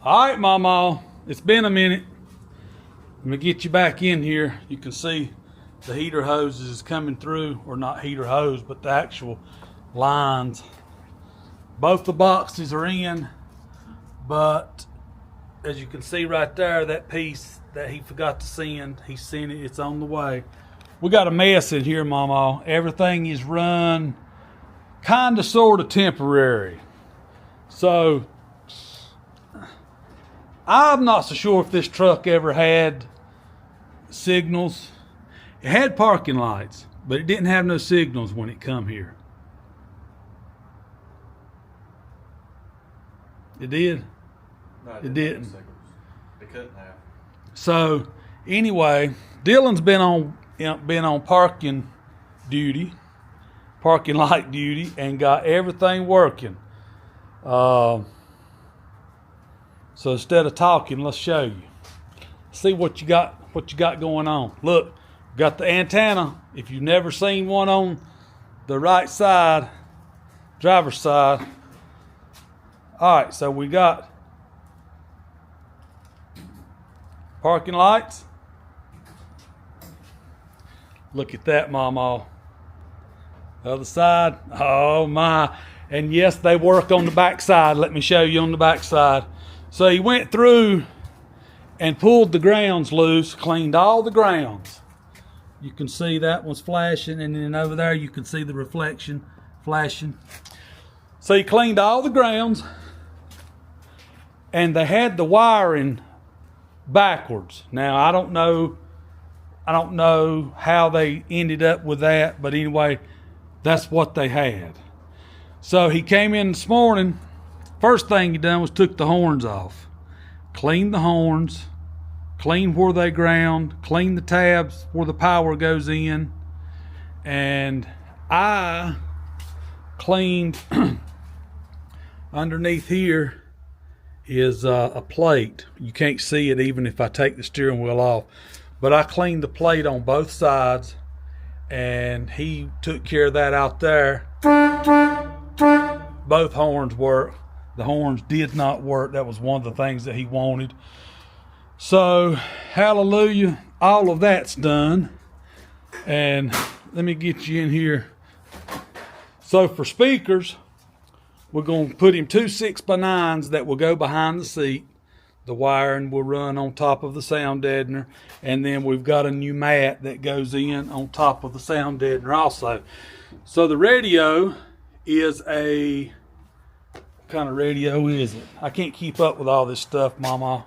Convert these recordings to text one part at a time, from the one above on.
All right, Mama, it's been a minute. Let me get you back in here. You can see the heater hoses is coming through, or not heater hose, but the actual lines. Both the boxes are in, but as you can see right there, that piece that he forgot to send, he sent it, it's on the way. We got a mess in here, Mama. Everything is run kind of sort of temporary. So I'm not so sure if this truck ever had signals. It had parking lights, but it didn't have no signals when it come here. It did? No, it didn't. It couldn't have. So anyway, Dylan's been on parking light duty, and got everything working. So instead of talking, let's show you. See what you got going on. Look, got the antenna. If you've never seen one on the right side, driver's side. All right, so we got parking lights. Look at that, Mama. Other side. Oh my. And yes, they work on the back side. Let me show you on the back side. So he went through and pulled the grounds loose, cleaned all the grounds. You can see that one's flashing, and then over there you can see the reflection flashing. So he cleaned all the grounds, and they had the wiring backwards. Now I don't know how they ended up with that, but anyway, that's what they had. So he came in this morning. First thing he done was took the horns off, cleaned the horns, cleaned where they ground, cleaned the tabs where the power goes in, and I cleaned underneath here is a plate. You can't see it even if I take the steering wheel off, but I cleaned the plate on both sides, and he took care of that out there. Both horns work. The horns did not work. That was one of the things that he wanted. So, hallelujah, all of that's done. And let me get you in here. So for speakers, we're going to put him 2 6x9s that will go behind the seat. The wiring will run on top of the sound deadener. And then we've got a new mat that goes in on top of the sound deadener also. So the radio is a... What kind of radio is it? I can't keep up with all this stuff, Mama.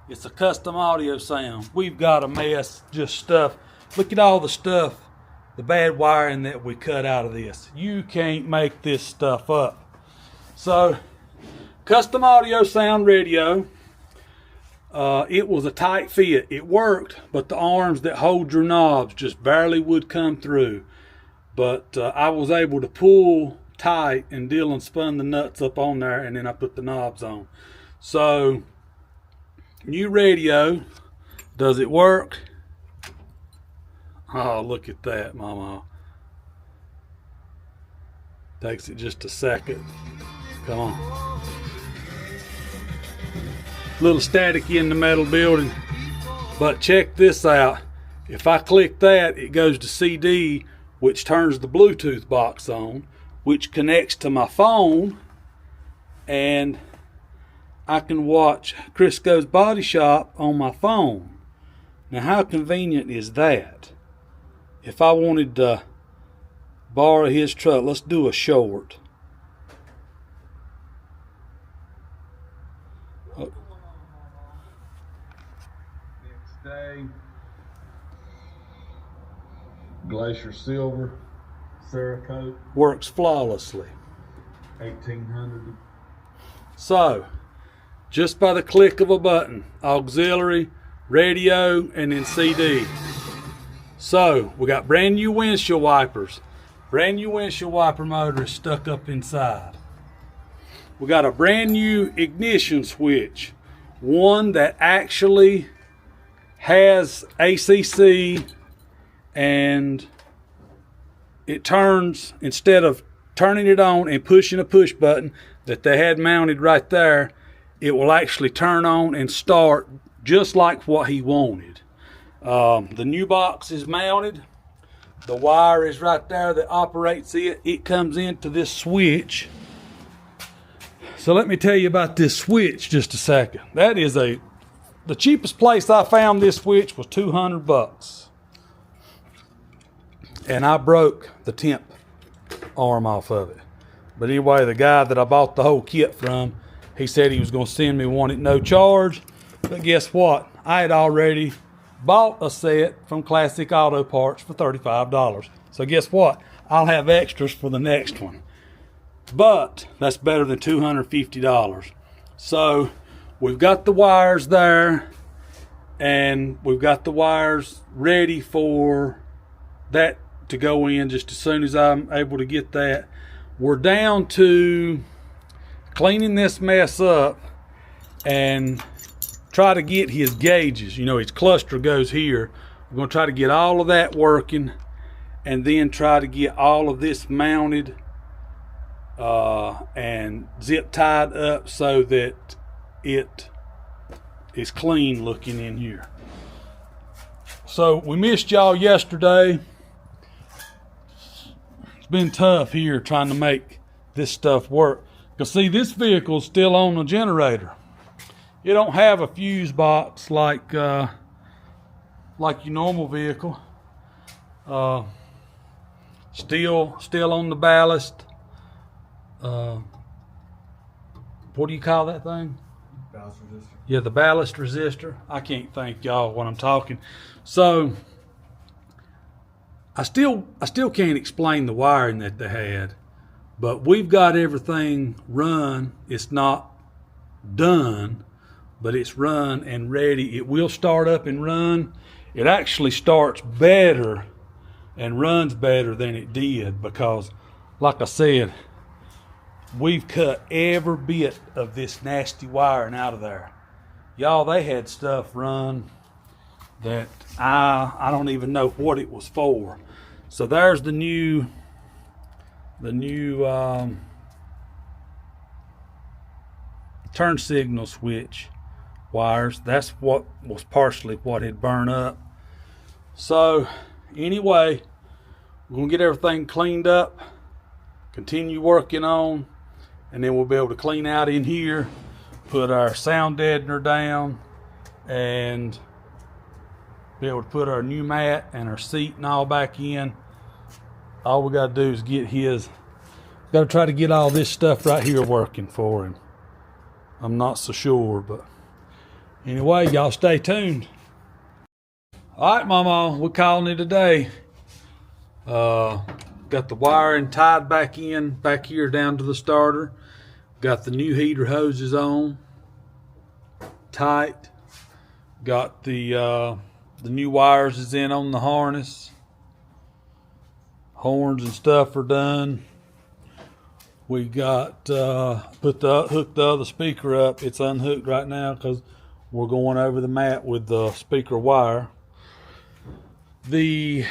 It's a custom audio sound. We've got a mess, just stuff. Look at all the stuff, the bad wiring that we cut out of this. You can't make this stuff up. So, custom audio sound radio. It was a tight fit. It worked, but the arms that hold your knobs just barely would come through. But I was able to pull tight, and Dylan spun the nuts up on there, and then I put the knobs on. So, new radio. Does it work? Oh, look at that, Mama. Takes it just a second. Come on. Little staticky in the metal building, but check this out. If I click that, it goes to CD, which turns the Bluetooth box on, which connects to my phone, and I can watch Crisco's Body Shop on my phone. Now, how convenient is that? If I wanted to borrow his truck, let's do a short. Oh. Next day, Glacier Silver, Cerakote. Works flawlessly. 1800. So, just by the click of a button, auxiliary, radio, and then CD. So, we got brand new windshield wipers. Brand new windshield wiper motor is stuck up inside. We got a brand new ignition switch. One that actually has ACC, and it turns, instead of turning it on and pushing a push button that they had mounted right there, it will actually turn on and start just like what he wanted. The new box is mounted. The wire is right there that operates it. It comes into this switch. So let me tell you about this switch just a second. That is the cheapest place I found this switch was $200. And I broke the temp arm off of it. But anyway, the guy that I bought the whole kit from, he said he was going to send me one at no charge. But guess what? I had already bought a set from Classic Auto Parts for $35. So guess what? I'll have extras for the next one. But that's better than $250. So we've got the wires there, and we've got the wires ready for that to go in just as soon as I'm able to get that. We're down to cleaning this mess up and try to get his gauges. You know, his cluster goes here. We're going to try to get all of that working, and then try to get all of this mounted and zip tied up so that it is clean looking in here. So we missed y'all yesterday. It's been tough here trying to make this stuff work. Because see, this vehicle's still on the generator. It don't have a fuse box like your normal vehicle. Still on the ballast. What do you call that thing? Ballast resistor. Yeah, the ballast resistor. I can't think, y'all, when I'm talking. So I still can't explain the wiring that they had, but we've got everything run. It's not done, but it's run and ready. It will start up and run. It actually starts better and runs better than it did because, like I said, we've cut every bit of this nasty wiring out of there. Y'all, they had stuff run that I don't even know what it was for. So there's the new turn signal switch wires. That's what was partially what had burned up. So anyway, we're gonna get everything cleaned up, continue working on, and then we'll be able to clean out in here, put our sound deadener down, and be able to put our new mat and our seat and all back in. All we gotta do is gotta try to get all this stuff right here working for him. I'm not so sure, but anyway, y'all stay tuned. All right, Mama, we're calling it a day. Got the wiring tied back here down to the starter. Got the new heater hoses on, tight. Got the new wires is in on the harness. Horns and stuff are done. We got hooked the other speaker up. It's unhooked right now because we're going over the mat with the speaker wire. The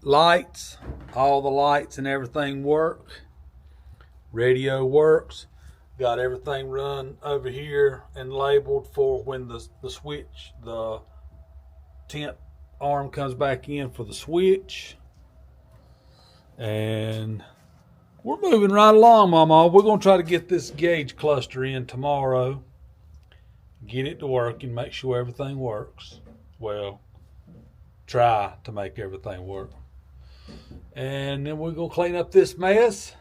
lights, all the lights and everything work. Radio works. Got everything run over here and labeled for when the switch, the temp arm comes back in for the switch. And we're moving right along, Mama. We're going to try to get this gauge cluster in tomorrow. Get it to work and make sure everything works. Well, try to make everything work. And then we're going to clean up this mess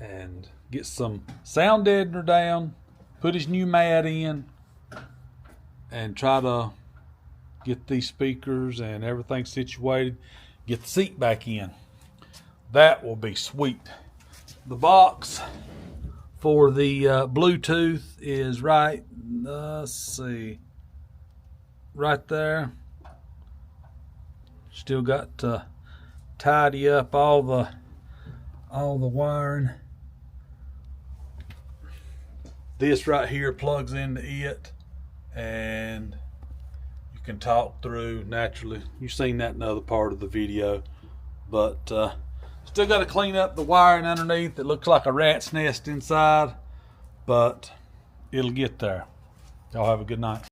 and get some sound deadener down, put his new mat in, and try to get these speakers and everything situated, get the seat back in. That will be sweet. The box for the Bluetooth is right, let's see, right there. Still got to tidy up all the wiring. This right here plugs into it, and you can talk through naturally. You've seen that in the other part of the video, but still got to clean up the wiring underneath. It looks like a rat's nest inside, but it'll get there. Y'all have a good night.